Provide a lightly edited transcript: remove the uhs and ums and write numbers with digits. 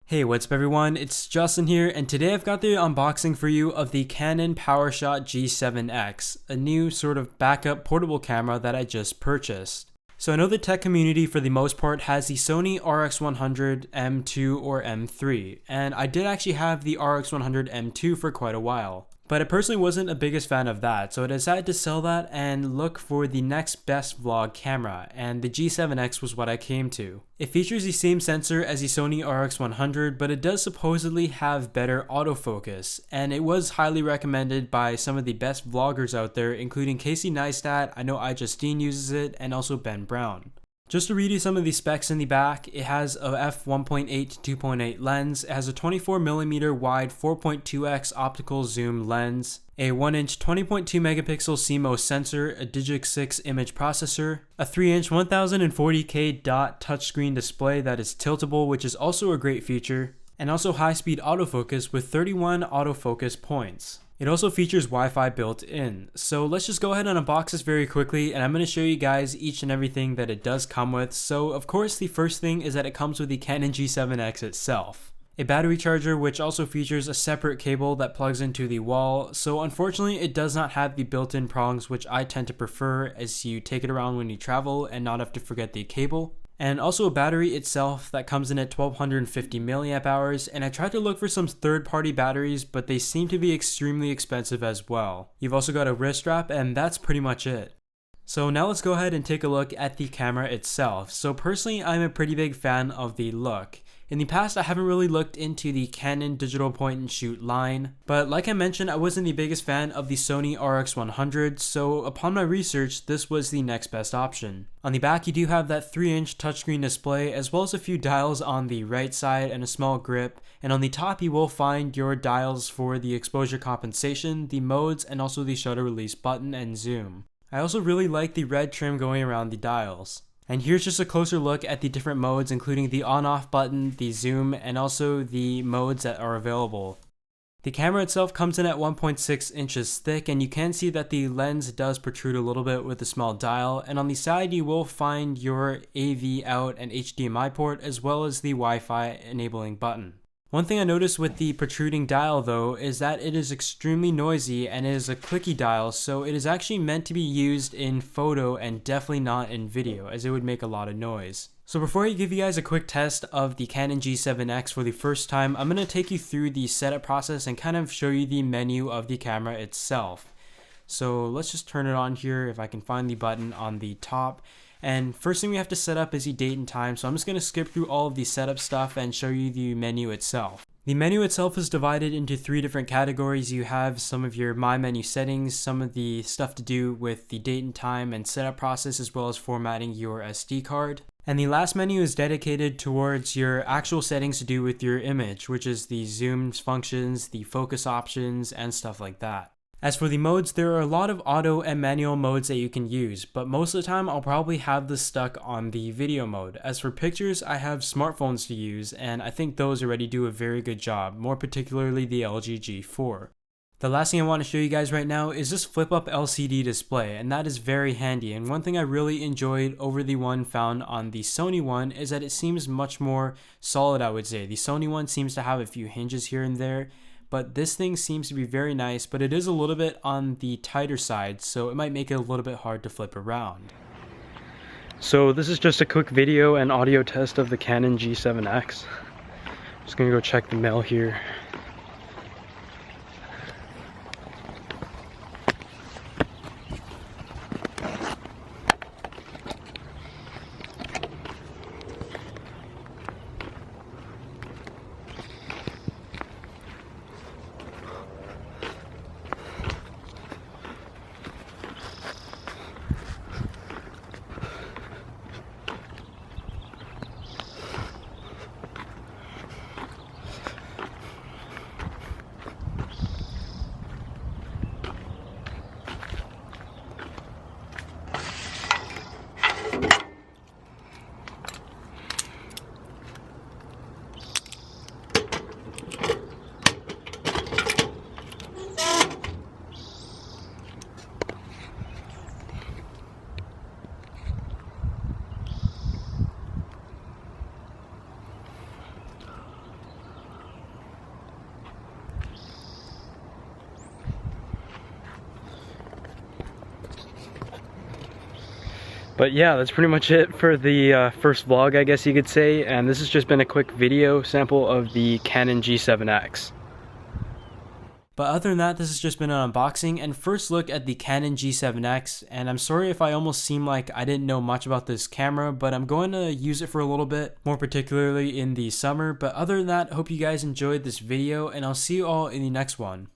Hey, what's up everyone, it's Justin here, and today I've got the unboxing for you of the Canon PowerShot G7X, a new sort of backup portable camera that I just purchased. So I know the tech community for the most part has the Sony RX100 M2 or M3, and I did actually have the RX100 M2 for quite a while. But I personally wasn't a biggest fan of that, so I decided to sell that and look for the next best vlog camera, and the G7X was what I came to. It features the same sensor as the Sony RX100, but it does supposedly have better autofocus, and it was highly recommended by some of the best vloggers out there, including Casey Neistat, I know iJustine uses it, and also Ben Brown. Just to read you some of the specs in the back, it has a f1.8 to 2.8 lens, it has a 24mm wide 4.2x optical zoom lens, a 1-inch 20.2 megapixel CMOS sensor, a Digic 6 image processor, a 3-inch 1040p dot touchscreen display that is tiltable, which is also a great feature, and also high-speed autofocus with 31 autofocus points. It also features Wi-Fi built in. So let's just go ahead and unbox this very quickly, and I'm going to show you guys each and everything that it does come with. So of course the first thing is that it comes with the Canon G7X itself. A battery charger, which also features a separate cable that plugs into the wall. So unfortunately it does not have the built-in prongs, which I tend to prefer as you take it around when you travel and not have to forget the cable. And also a battery itself that comes in at 1250 milliamp hours, and I tried to look for some third-party batteries, but they seem to be extremely expensive as well. You've also got a wrist strap, and that's pretty much it. So now let's go ahead and take a look at the camera itself. So personally, I'm a pretty big fan of the look. In the past, I haven't really looked into the Canon digital point and shoot line, but like I mentioned, I wasn't the biggest fan of the Sony RX100, so upon my research, this was the next best option. On the back, you do have that 3-inch touchscreen display, as well as a few dials on the right side and a small grip, and on the top you will find your dials for the exposure compensation, the modes, and also the shutter release button and zoom. I also really like the red trim going around the dials. And here's just a closer look at the different modes, including the on-off button, the zoom, and also the modes that are available. The camera itself comes in at 1.6 inches thick, and you can see that the lens does protrude a little bit with a small dial, and on the side you will find your AV out and HDMI port, as well as the Wi-Fi enabling button. One thing I noticed with the protruding dial though is that it is extremely noisy and it is a clicky dial, so it is actually meant to be used in photo and definitely not in video, as it would make a lot of noise. So before I give you guys a quick test of the Canon G7X for the first time, I'm going to take you through the setup process and kind of show you the menu of the camera itself. So let's just turn it on here if I can find the button on the top. And first thing we have to set up is the date and time, so I'm just going to skip through all of the setup stuff and show you the menu itself. The menu itself is divided into 3 different categories. You have some of your My Menu settings, some of the stuff to do with the date and time and setup process, as well as formatting your SD card. And the last menu is dedicated towards your actual settings to do with your image, which is the zoom functions, the focus options, and stuff like that. As for the modes, there are a lot of auto and manual modes that you can use, but most of the time I'll probably have this stuck on the video mode. As for pictures, I have smartphones to use, and I think those already do a very good job, more particularly the LG G4. The last thing I want to show you guys right now is this flip-up LCD display, and that is very handy. And one thing I really enjoyed over the one found on the Sony one is that it seems much more solid, I would say. The Sony one seems to have a few hinges here and there, but this thing seems to be very nice, but it is a little bit on the tighter side, so it might make it a little bit hard to flip around. So this is just a quick video and audio test of the Canon G7X. Just gonna go check the mail here. But yeah, that's pretty much it for the first vlog, I guess you could say, and this has just been a quick video sample of the Canon G7X. But other than that, this has just been an unboxing and first look at the Canon G7X, and I'm sorry if I almost seem like I didn't know much about this camera, but I'm going to use it for a little bit, more particularly in the summer. But other than that, hope you guys enjoyed this video, and I'll see you all in the next one.